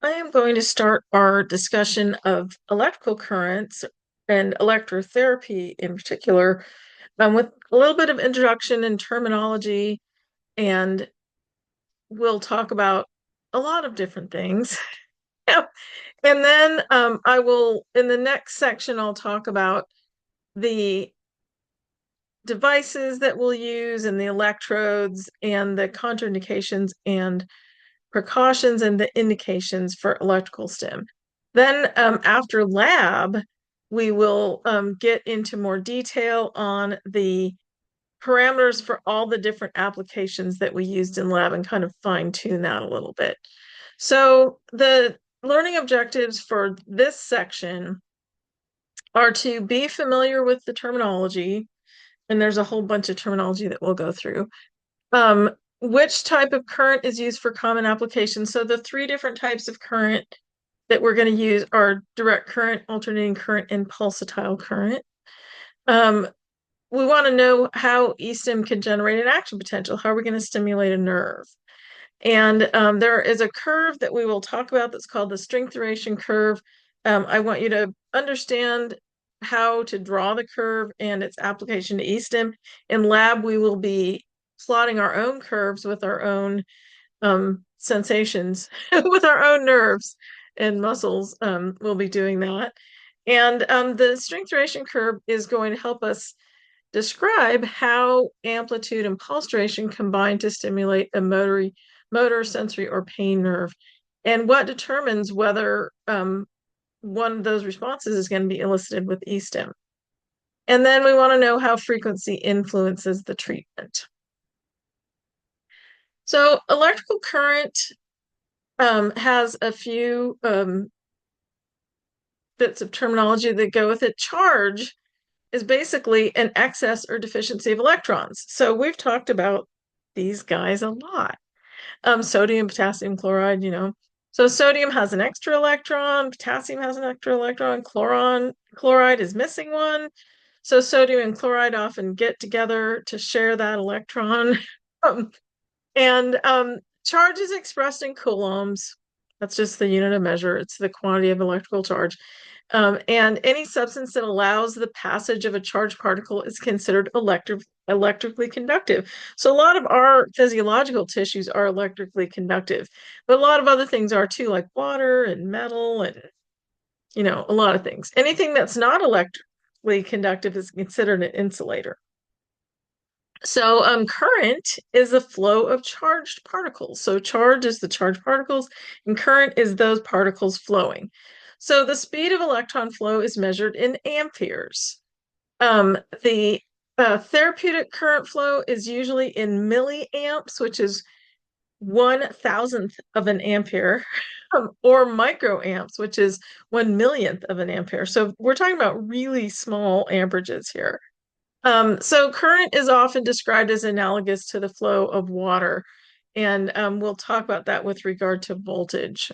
I am going to start our discussion of electrical currents and electrotherapy in particular, with a little bit of introduction and terminology, and we'll talk about a lot of different things. And then I will, in the next section, I'll talk about the devices that we'll use and the electrodes and the contraindications and precautions and the indications for electrical stim. Then after lab, we will get into more detail on the parameters for all the different applications that we used in lab and kind of fine tune that a little bit. So the learning objectives for this section are to be familiar with the terminology, and there's a whole bunch of terminology that we'll go through. Um, which type of current is used for common applications? So the three different types of current that we're going to use are direct current, alternating current, and pulsatile current. We want to know how e-stim can generate an action potential. How are we going to stimulate a nerve? And there is a curve that we will talk about that's called the strength duration curve. I want you to understand how to draw the curve and its application to e-stim. In lab, we will be plotting our own curves with our own sensations, with our own nerves and muscles. We'll be doing that. And the strength duration curve is going to help us describe how amplitude and pulse duration combine to stimulate a motor, sensory, or pain nerve, and what determines whether one of those responses is going to be elicited with e-stim. And then we want to know how frequency influences the treatment. So electrical current has a few bits of terminology that go with it. Charge is basically an excess or deficiency of electrons. So we've talked about these guys a lot. Sodium, potassium chloride, So sodium has an extra electron, potassium has an extra electron, chloride is missing one. So sodium and chloride often get together to share that electron. and charge is expressed in coulombs. That's just the unit of measure. It's the quantity of electrical charge. And any substance that allows the passage of a charged particle is considered electrically conductive. So a lot of our physiological tissues are electrically conductive, but a lot of other things are too, like water and metal and, a lot of things. Anything that's not electrically conductive is considered an insulator. So current is the flow of charged particles. So charge is the charged particles, and current is those particles flowing. So the speed of electron flow is measured in amperes. The therapeutic current flow is usually in milliamps, which is 1,000th of an ampere, or microamps, which is 1 millionth of an ampere. So we're talking about really small amperages here. So current is often described as analogous to the flow of water, and we'll talk about that with regard to voltage.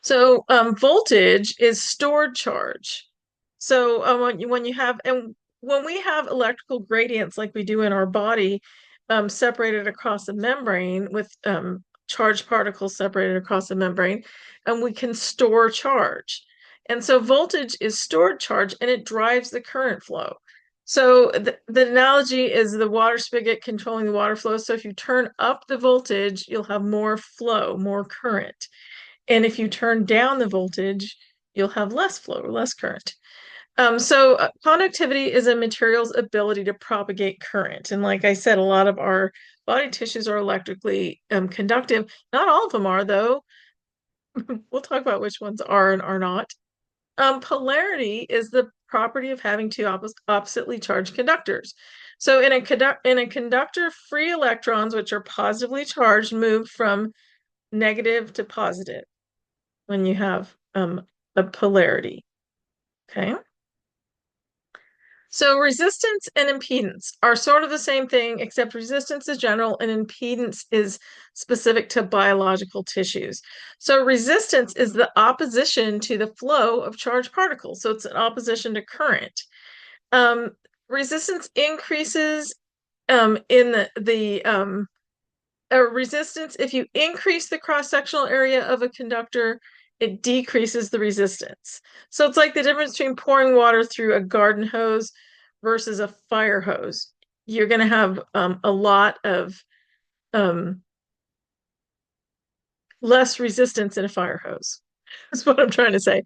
So voltage is stored charge. So when you have and when we have electrical gradients like we do in our body, separated across a membrane with charged particles separated across the membrane, and we can store charge. And so voltage is stored charge and it drives the current flow. So the analogy is the water spigot controlling the water flow. So if you turn up the voltage, you'll have more flow, more current. And if you turn down the voltage, you'll have less flow or less current. So conductivity is a material's ability to propagate current. And like I said, a lot of our body tissues are electrically conductive. Not all of them are, though. We'll talk about which ones are and are not. Polarity is the property of having two oppositely charged conductors. So in a conductor, free electrons, which are positively charged, move from negative to positive when you have a polarity. Okay. So resistance and impedance are sort of the same thing, except resistance is general and impedance is specific to biological tissues. So resistance is the opposition to the flow of charged particles. So it's an opposition to current. Resistance increases in the a resistance, if you increase the cross-sectional area of a conductor, it decreases the resistance. So it's like the difference between pouring water through a garden hose versus a fire hose. You're going to have a lot of um, less resistance in a fire hose. That's what I'm trying to say.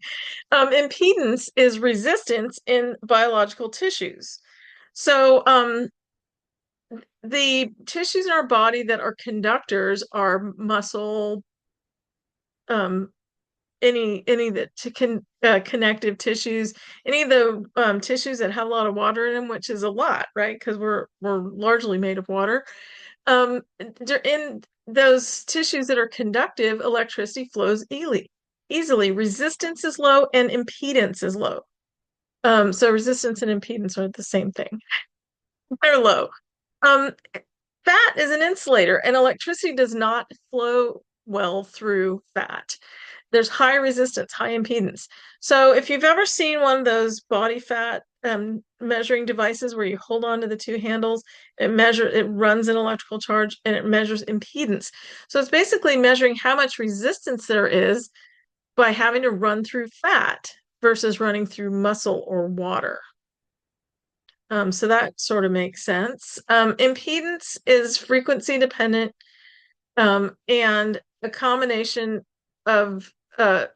Impedance is resistance in biological tissues. So the tissues in our body that are conductors are muscle, um, any that to connective tissues, any of the tissues that have a lot of water in them, which is a lot, right? Because we're largely made of water. In those tissues that are conductive, electricity flows easily. Resistance is low and impedance is low. So resistance and impedance are the same thing. They're low. Um, Fat is an insulator, and electricity does not flow well through fat. There's high resistance, high impedance. So if you've ever seen one of those body fat measuring devices where you hold on to the two handles, it runs an electrical charge and it measures impedance. So it's basically measuring how much resistance there is by having to run through fat versus running through muscle or water. So that sort of makes sense. Impedance is frequency dependent, and a combination of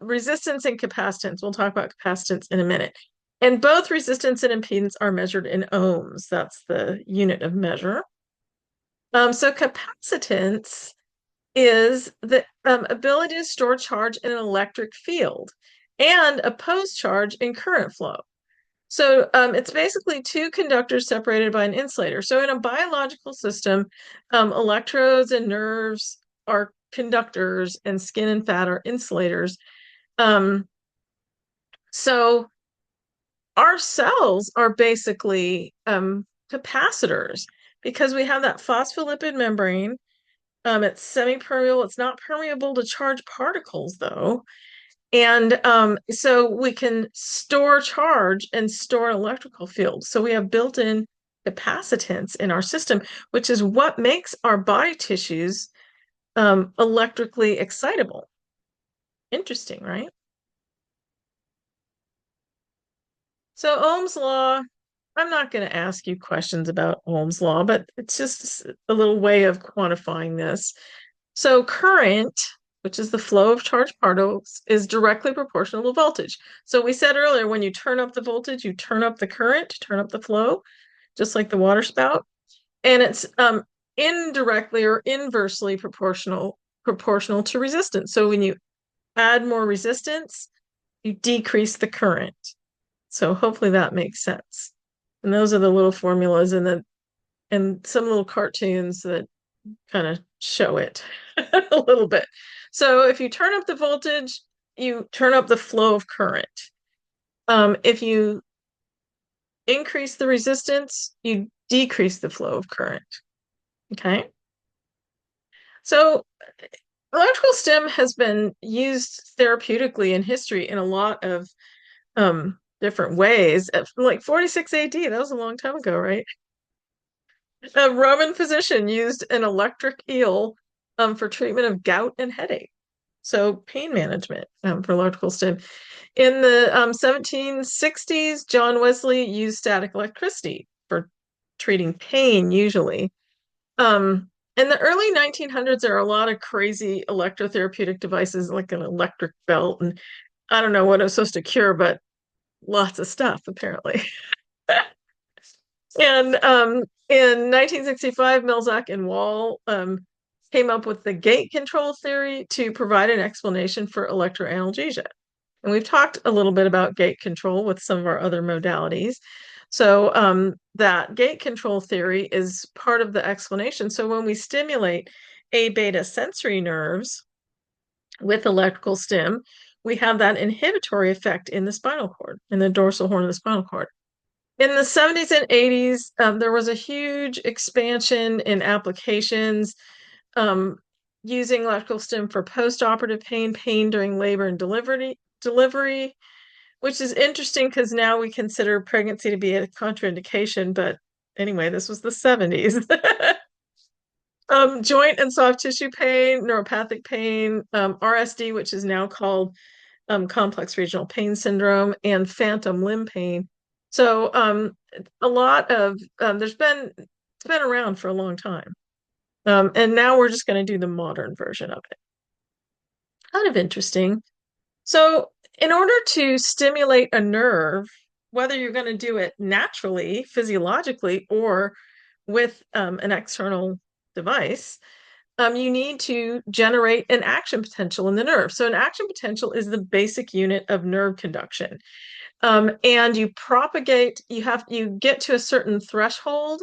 resistance and capacitance. We'll talk about capacitance in a minute. And both resistance and impedance are measured in ohms. That's the unit of measure. So capacitance is the ability to store charge in an electric field and oppose charge in current flow. So it's basically two conductors separated by an insulator. So in a biological system, electrodes and nerves are conductors and skin and fat are insulators. Um, so our cells are basically capacitors because we have that phospholipid membrane. It's semi-permeable. It's not permeable to charged particles, though. And so we can store charge and store an electrical field. So we have built-in capacitance in our system, which is what makes our body tissues electrically excitable. Interesting, right? So Ohm's law, I'm not going to ask you questions about Ohm's law, but it's just a little way of quantifying this. So current, which is the flow of charged particles, is directly proportional to voltage. So we said earlier, when you turn up the voltage, you turn up the current, turn up the flow, just like the water spout. And it's indirectly or inversely proportional to resistance. So when you add more resistance, you decrease the current. So hopefully that makes sense. And those are the little formulas and some little cartoons that kind of show it a little bit. So if you turn up the voltage, you turn up the flow of current. If you increase the resistance, you decrease the flow of current. Okay. So electrical stim has been used therapeutically in history in a lot of different ways. Like 46 AD, that was a long time ago, right? A Roman physician used an electric eel for treatment of gout and headache. So pain management for electrical stim. In the 1760s, John Wesley used static electricity for treating pain, usually. In the early 1900s, there are a lot of crazy electrotherapeutic devices, like an electric belt, and I don't know what it was supposed to cure, but lots of stuff, apparently. And in 1965, Milzak and Wall came up with the gate control theory to provide an explanation for electroanalgesia. And we've talked a little bit about gate control with some of our other modalities. So that gate control theory is part of the explanation. So when we stimulate A beta sensory nerves with electrical stim, we have that inhibitory effect in the spinal cord, in the dorsal horn of the spinal cord. In the 70s and 80s, there was a huge expansion in applications um, using electrical stim for post-operative pain during labor and delivery, which is interesting because now we consider pregnancy to be a contraindication. But anyway, this was the 70s. Joint and soft tissue pain, neuropathic pain, RSD, which is now called complex regional pain syndrome, and phantom limb pain. So a lot of it's been around for a long time. And now we're just going to do the modern version of it. Kind of interesting. So, in order to stimulate a nerve, whether you're going to do it naturally, physiologically, or with an external device, you need to generate an action potential in the nerve. So, an action potential is the basic unit of nerve conduction. And you get to a certain threshold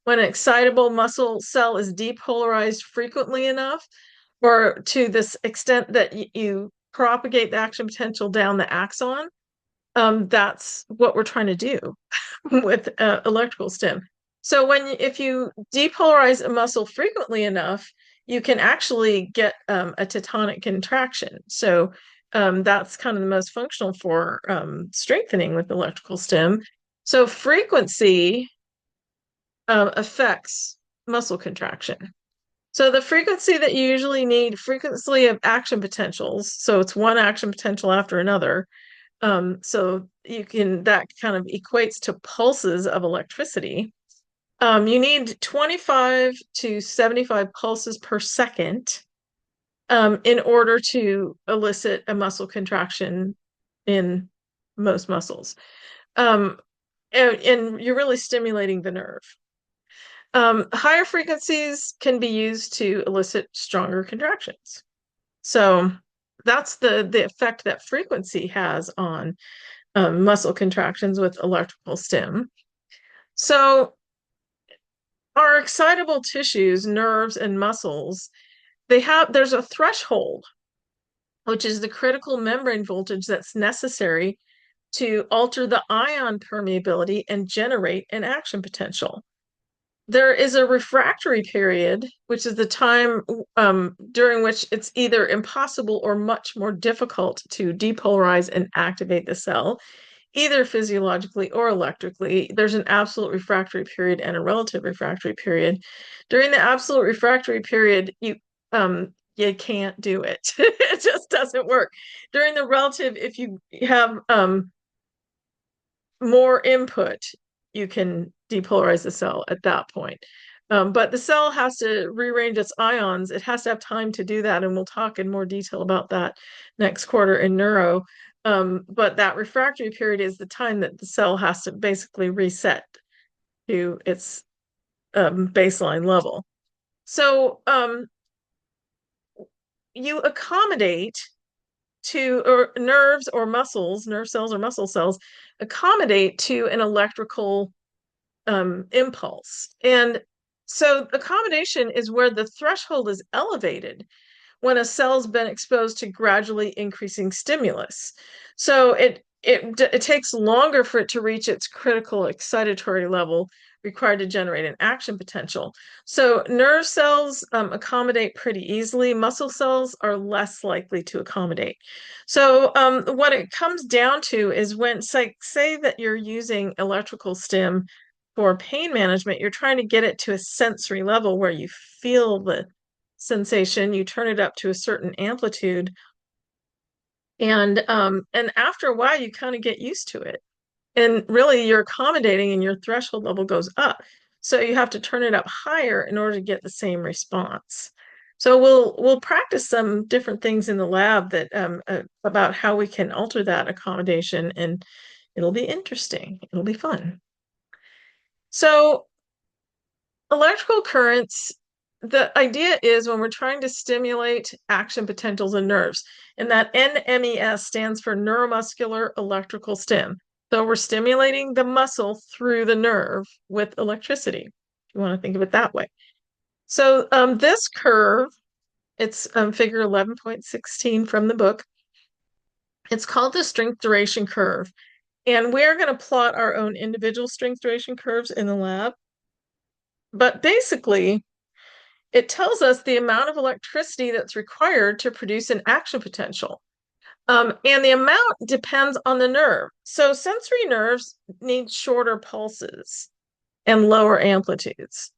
when an excitable muscle cell is depolarized frequently enough, or to this extent that you propagate the action potential down the axon. That's what we're trying to do with electrical stim. So if you depolarize a muscle frequently enough, you can actually get a tectonic contraction. So that's kind of the most functional for strengthening with electrical stim. So frequency affects muscle contraction. So the frequency that you usually need, frequency of action potentials, so it's one action potential after another. So that kind of equates to pulses of electricity. You need 25 to 75 pulses per second in order to elicit a muscle contraction in most muscles. And you're really stimulating the nerve. Higher frequencies can be used to elicit stronger contractions. So that's the effect that frequency has on muscle contractions with electrical stim. So our excitable tissues, nerves, and muscles, there's a threshold, which is the critical membrane voltage that's necessary to alter the ion permeability and generate an action potential. There is a refractory period, which is the time during which it's either impossible or much more difficult to depolarize and activate the cell, either physiologically or electrically. There's an absolute refractory period and a relative refractory period. During the absolute refractory period, you can't do it. It just doesn't work. During the relative, if you have more input, you can depolarize the cell at that point. But the cell has to rearrange its ions. It has to have time to do that, and we'll talk in more detail about that next quarter in neuro. But that refractory period is the time that the cell has to basically reset to its baseline level. So you accommodate or nerves or muscles, nerve cells or muscle cells, accommodate to an electrical impulse. And so accommodation is where the threshold is elevated when a cell's been exposed to gradually increasing stimulus. So it takes longer for it to reach its critical excitatory level required to generate an action potential. So nerve cells accommodate pretty easily. Muscle cells are less likely to accommodate. So what it comes down to is when, say that you're using electrical stim for pain management, you're trying to get it to a sensory level where you feel the sensation, you turn it up to a certain amplitude, and after a while you kind of get used to it. And really you're accommodating and your threshold level goes up. So you have to turn it up higher in order to get the same response. So we'll practice some different things in the lab that about how we can alter that accommodation, and it'll be interesting. It'll be fun. So electrical currents, the idea is when we're trying to stimulate action potentials in nerves, and that NMES stands for neuromuscular electrical stim. So we're stimulating the muscle through the nerve with electricity, if you want to think of it that way. So this curve, it's figure 11.16 from the book. It's called the strength duration curve. And we're going to plot our own individual strength duration curves in the lab. But basically, it tells us the amount of electricity that's required to produce an action potential. And the amount depends on the nerve. So sensory nerves need shorter pulses and lower amplitudes.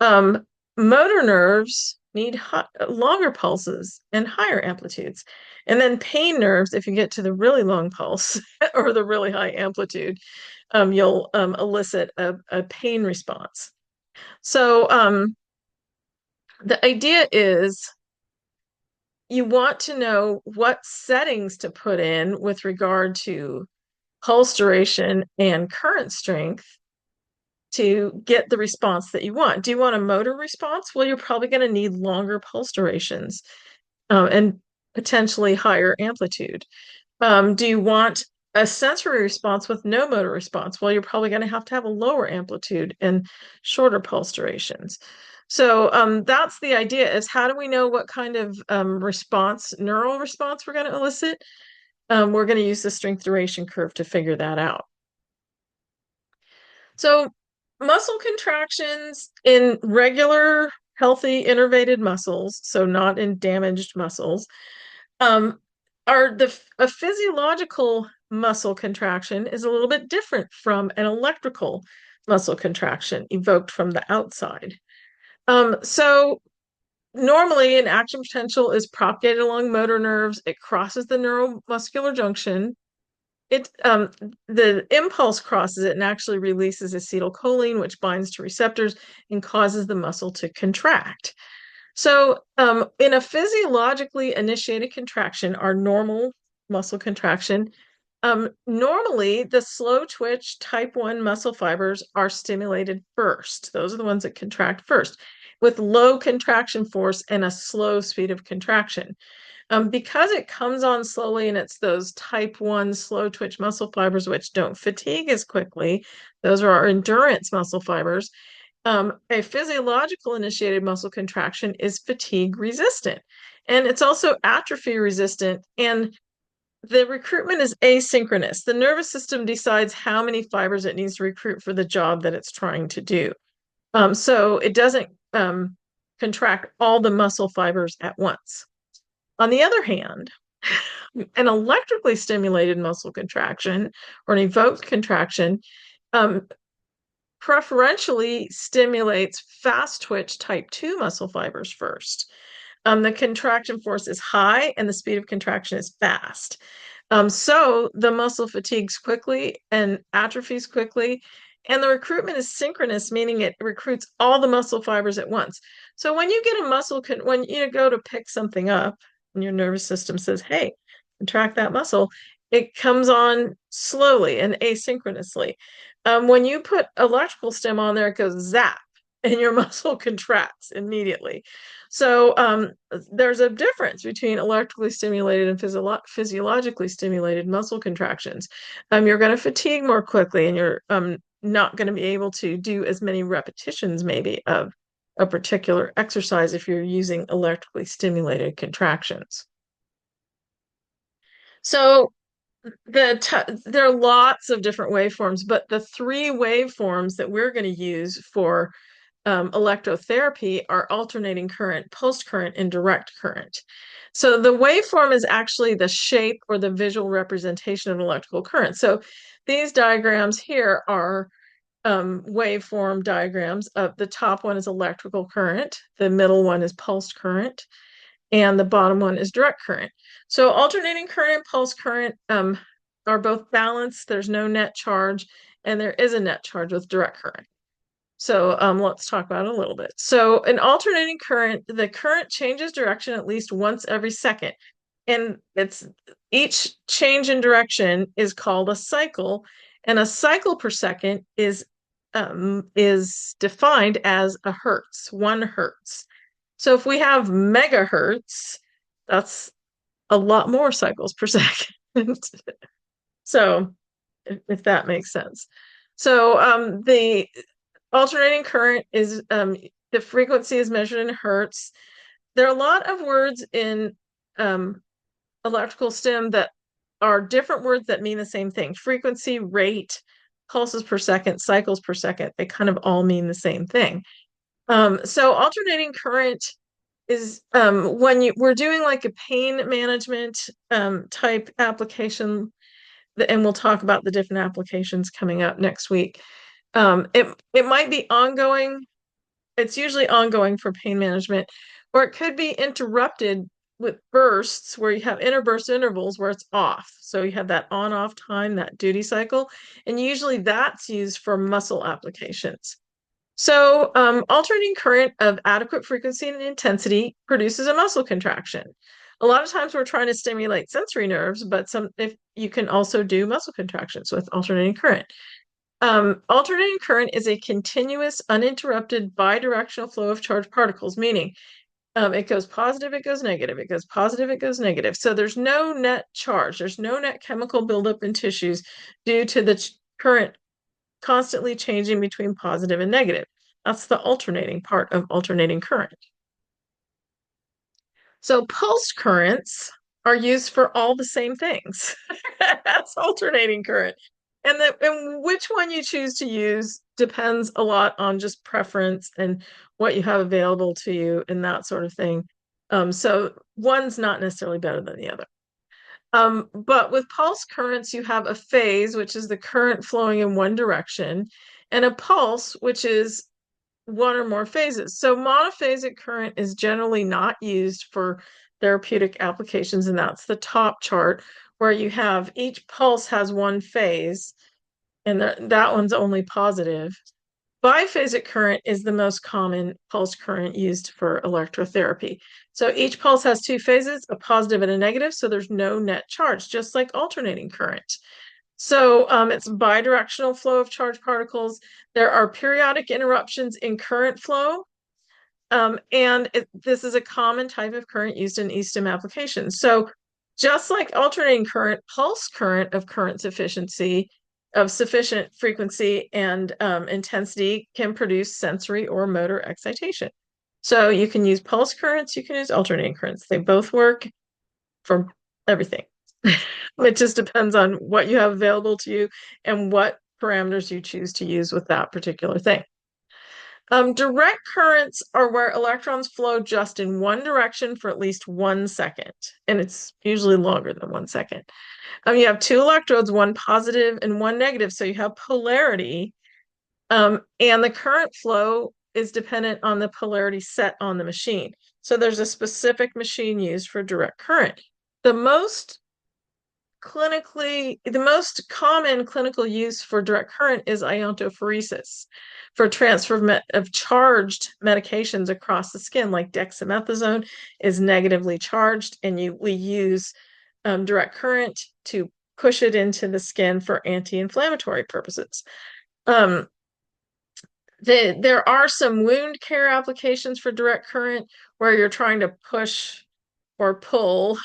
Um, motor nerves need longer pulses and higher amplitudes. And then pain nerves, if you get to the really long pulse or the really high amplitude, you'll elicit a pain response. So the idea is you want to know what settings to put in with regard to pulse duration and current strength to get the response that you want. Do you want a motor response? Well, you're probably going to need longer pulse durations and potentially higher amplitude. Do you want a sensory response with no motor response? Well, you're probably going to have a lower amplitude and shorter pulse durations. So that's the idea is how do we know what kind of neural response we're going to elicit? We're going to use the strength duration curve to figure that out. So muscle contractions in regular, healthy, innervated muscles, so not in damaged muscles, um, are a physiological muscle contraction is a little bit different from an electrical muscle contraction evoked from the outside. So normally an action potential is propagated along motor nerves. It crosses the neuromuscular junction. The impulse crosses it and actually releases acetylcholine, which binds to receptors and causes the muscle to contract. So, in a physiologically initiated contraction, our normal muscle contraction, normally the slow twitch type 1 muscle fibers are stimulated first. Those are the ones that contract first, with low contraction force and a slow speed of contraction. Because it comes on slowly and it's those type 1 slow twitch muscle fibers which don't fatigue as quickly, those are our endurance muscle fibers. A physiological initiated muscle contraction is fatigue resistant, and it's also atrophy resistant. And the recruitment is asynchronous. The nervous system decides how many fibers it needs to recruit for the job that it's trying to do. So it doesn't contract all the muscle fibers at once. On the other hand, an electrically stimulated muscle contraction or an evoked contraction um, preferentially stimulates fast twitch type 2 muscle fibers first. The contraction force is high and the speed of contraction is fast. So the muscle fatigues quickly and atrophies quickly, and the recruitment is synchronous, meaning it recruits all the muscle fibers at once. So when you get a when you go to pick something up, and your nervous system says, "Hey, contract that muscle," it comes on slowly and asynchronously. When you put electrical stim on there, it goes zap, and your muscle contracts immediately. So there's a difference between electrically stimulated and physiologically stimulated muscle contractions. You're going to fatigue more quickly, and you're not going to be able to do as many repetitions, maybe, of a particular exercise if you're using electrically stimulated contractions. So there are lots of different waveforms, but the three waveforms that we're going to use for electrotherapy are alternating current, pulsed current, and direct current. So the waveform is actually the shape or the visual representation of an electrical current. So these diagrams here are waveform diagrams. The top one is electrical current, the middle one is pulsed current, and the bottom one is direct current. So alternating current and pulse current are both balanced. There's no net charge, and there is a net charge with direct current. So let's talk about it a little bit. So an alternating current, the current changes direction at least once every second. And it's each change in direction is called a cycle, and a cycle per second is defined as a hertz, 1 hertz. So if we have megahertz, that's a lot more cycles per second. So if that makes sense. So the alternating current is the frequency is measured in hertz. There are a lot of words in electrical stim that are different words that mean the same thing. Frequency, rate, pulses per second, cycles per second, they kind of all mean the same thing. So alternating current is when we're doing like a pain management type application, and we'll talk about the different applications coming up next week. It might be ongoing It's usually ongoing for pain management, or it could be interrupted with bursts where you have interburst intervals where it's off. So you have that on-off time, that duty cycle, and usually that's used for muscle applications. So, alternating current of adequate frequency and intensity produces a muscle contraction. A lot of times we're trying to stimulate sensory nerves, but if you can also do muscle contractions with alternating current. Alternating current is a continuous, uninterrupted, bidirectional flow of charged particles, meaning it goes positive, it goes negative, it goes positive, it goes negative. So there's no net charge, there's no net chemical buildup in tissues due to the current constantly changing between positive and negative. That's the alternating part of alternating current. So pulsed currents are used for all the same things. That's alternating current. And which one you choose to use depends a lot on just preference and what you have available to you and that sort of thing. So one's not necessarily better than the other. But with pulse currents, you have a phase, which is the current flowing in one direction, and a pulse, which is one or more phases. So monophasic current is generally not used for therapeutic applications, and that's the top chart where you have each pulse has one phase, and that one's only positive. Biphasic current is the most common pulse current used for electrotherapy. So each pulse has two phases, a positive and a negative, so there's no net charge, just like alternating current. So it's bidirectional flow of charged particles. There are periodic interruptions in current flow. This is a common type of current used in e-stim applications. So just like alternating current, pulse current of current sufficiency, of sufficient frequency and intensity can produce sensory or motor excitation. So you can use pulse currents, you can use alternating currents. They both work for everything. It just depends on what you have available to you and what parameters you choose to use with that particular thing. Direct currents are where electrons flow just in one direction for at least 1 second, and it's usually longer than 1 second. You have two electrodes, one positive and one negative, so you have polarity, and the current flow is dependent on the polarity set on the machine. So there's a specific machine used for direct current. The most common clinical use for direct current is iontophoresis for transfer of charged medications across the skin, like dexamethasone is negatively charged, and we use direct current to push it into the skin for anti-inflammatory purposes. There are some wound care applications for direct current where you're trying to push or pull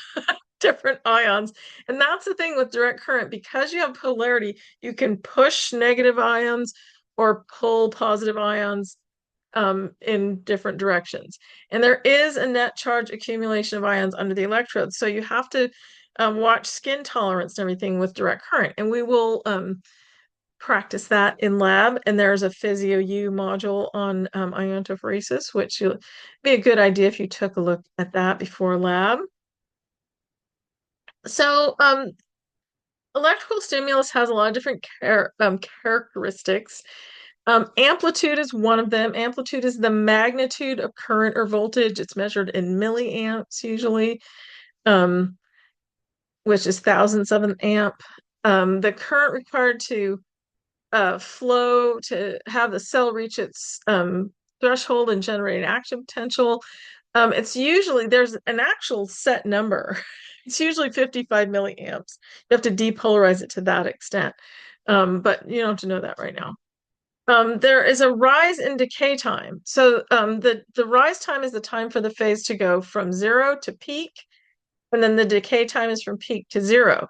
different ions. And that's the thing with direct current, because you have polarity, you can push negative ions or pull positive ions in different directions. And there is a net charge accumulation of ions under the electrodes. So you have to watch skin tolerance and everything with direct current. And we will practice that in lab. And there's a Physio U module on iontophoresis, which would be a good idea if you took a look at that before lab. So electrical stimulus has a lot of different characteristics. Amplitude is one of them. Amplitude is the magnitude of current or voltage. It's measured in milliamps usually, which is thousandths of an amp. The current required to flow to have the cell reach its threshold and generate an action potential. It's usually, there's an actual set number. It's usually 55 milliamps. You have to depolarize it to that extent. But you don't have to know that right now. There is a rise in decay time. So the rise time is the time for the phase to go from 0 to peak, and then the decay time is from peak to 0.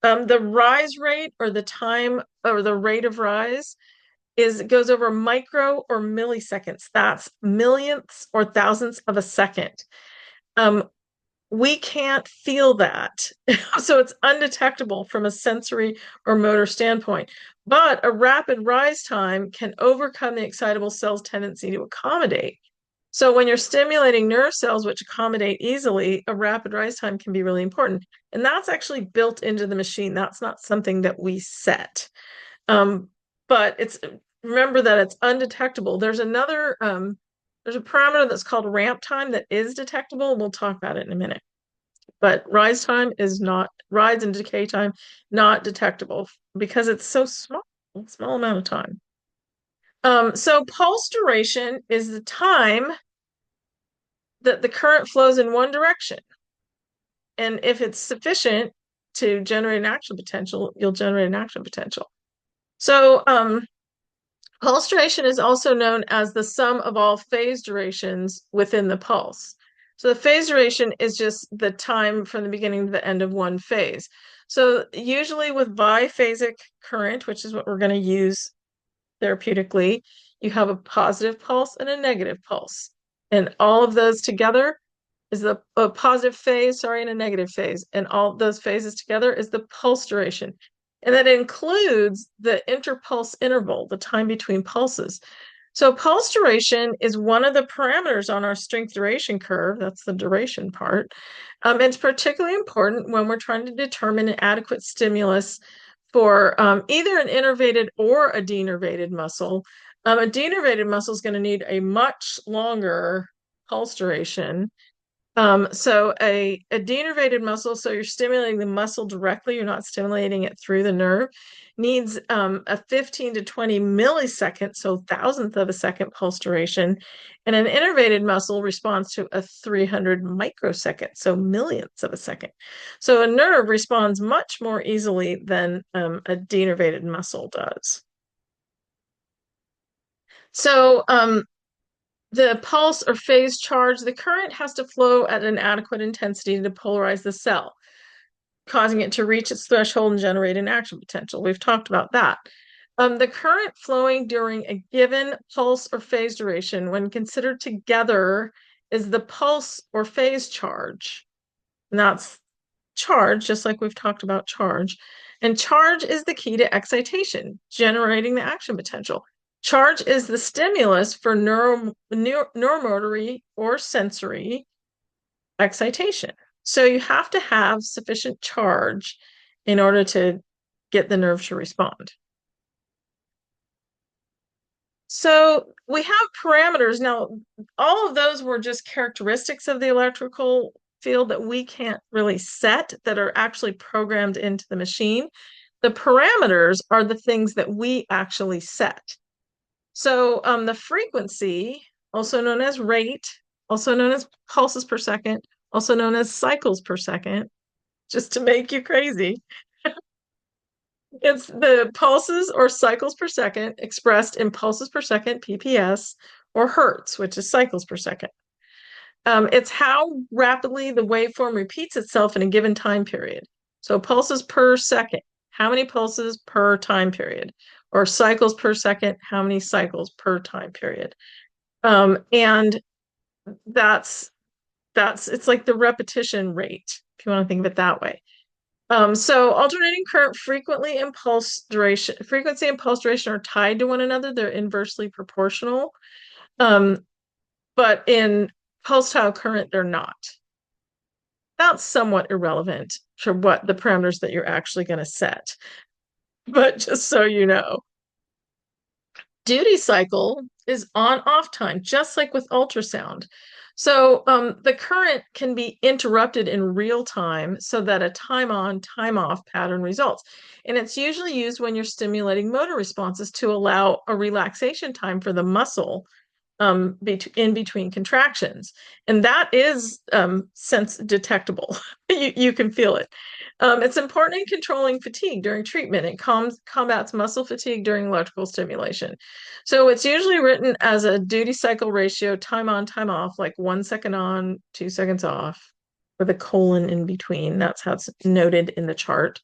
The rise rate, or the time or the rate of rise, goes over micro or milliseconds. That's millionths or thousandths of a second. We can't feel that. So it's undetectable from a sensory or motor standpoint. But a rapid rise time can overcome the excitable cell's tendency to accommodate. So when you're stimulating nerve cells which accommodate easily, a rapid rise time can be really important. And that's actually built into the machine. That's not something that we set. But remember that it's undetectable. There's another There's a parameter that's called ramp time that is detectable. We'll talk about it in a minute. But rise time is not, rise and decay time, not detectable because it's so small amount of time. So pulse duration is the time that the current flows in one direction. And if it's sufficient to generate an action potential, you'll generate an action potential. So pulse duration is also known as the sum of all phase durations within the pulse. So the phase duration is just the time from the beginning to the end of one phase. So usually with biphasic current, which is what we're going to use therapeutically, you have a positive pulse and a negative pulse. And all of those together is a positive phase, sorry, and a negative phase. And all those phases together is the pulse duration. And that includes the interpulse interval, the time between pulses. So pulse duration is one of the parameters on our strength duration curve. That's the duration part. It's particularly important when we're trying to determine an adequate stimulus for either an innervated or a denervated muscle. A denervated muscle is going to need a much longer pulse duration. So a denervated muscle, so you're stimulating the muscle directly, you're not stimulating it through the nerve, needs a 15 to 20 millisecond, so thousandth of a second pulse duration. And an innervated muscle responds to a 300 microsecond, so millionths of a second. So a nerve responds much more easily than a denervated muscle does. So the pulse or phase charge, the current has to flow at an adequate intensity to polarize the cell, causing it to reach its threshold and generate an action potential. We've talked about that. The current flowing during a given pulse or phase duration, when considered together, is the pulse or phase charge. And that's charge, just like we've talked about charge. And charge is the key to excitation, generating the action potential. Charge is the stimulus for neuromotory or sensory excitation. So you have to have sufficient charge in order to get the nerve to respond. So we have parameters. Now, all of those were just characteristics of the electrical field that we can't really set that are actually programmed into the machine. The parameters are the things that we actually set. So the frequency, also known as rate, also known as pulses per second, also known as cycles per second, just to make you crazy. It's the pulses or cycles per second expressed in pulses per second, PPS, or hertz, which is cycles per second. It's how rapidly the waveform repeats itself in a given time period. So pulses per second, how many pulses per time period? Or cycles per second, how many cycles per time period? And that's it's like the repetition rate, if you want to think of it that way. So alternating current frequency and pulse duration are tied to one another. They're inversely proportional. Um, but in pulsatile current, they're not. That's somewhat irrelevant for what the parameters that you're actually going to set. But just so you know, duty cycle is on-off time, just like with ultrasound. So the current can be interrupted in real time so that a time on, time off pattern results. And it's usually used when you're stimulating motor responses to allow a relaxation time for the muscle in between contractions. And that is sense detectable. You can feel it. It's important in controlling fatigue during treatment. It combats muscle fatigue during electrical stimulation. So it's usually written as a duty cycle ratio, time on, time off, like 1 second on, 2 seconds off, with a colon in between. That's how it's noted in the chart.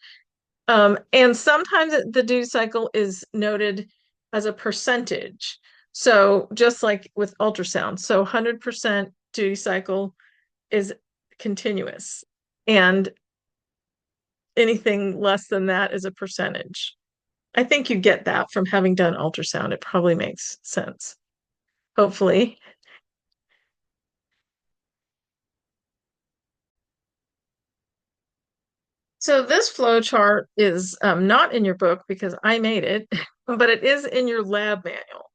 And sometimes the duty cycle is noted as a percentage. So just like with ultrasound, so 100% duty cycle is continuous, and anything less than that is a percentage. I think you get that from having done ultrasound. It probably makes sense, hopefully. So this flow chart is not in your book because I made it, but it is in your lab manual.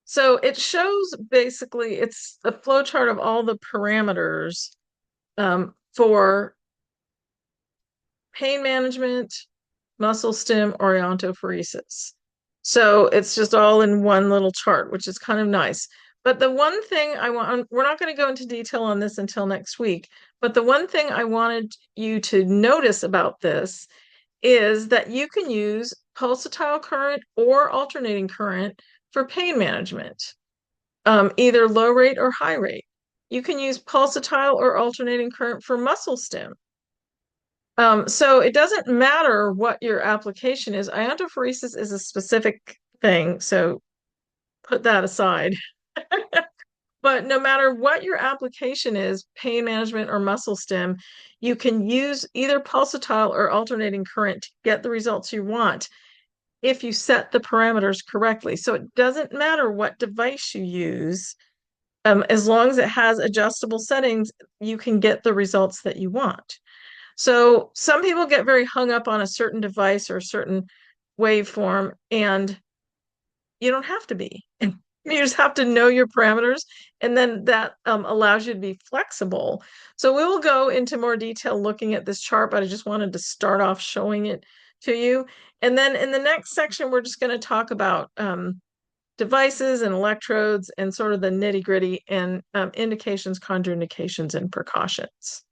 So it shows basically it's a flow chart of all the parameters for pain management, muscle stim, orientophoresis. So it's just all in one little chart, which is kind of nice. But the one thing I want, we're not going to go into detail on this until next week, but the one thing I wanted you to notice about this is that you can use pulsatile current or alternating current for pain management, either low rate or high rate. You can use pulsatile or alternating current for muscle stim. So it doesn't matter what your application is. Iontophoresis is a specific thing, so put that aside. But no matter what your application is, pain management or muscle stim, you can use either pulsatile or alternating current to get the results you want if you set the parameters correctly. So it doesn't matter what device you use, as long as it has adjustable settings, you can get the results that you want. So some people get very hung up on a certain device or a certain waveform, and you don't have to be. You just have to know your parameters, and then that allows you to be flexible. So we will go into more detail looking at this chart, but I just wanted to start off showing it to you. And then in the next section, we're just going to talk about devices and electrodes and sort of the nitty-gritty and indications, contraindications, and precautions.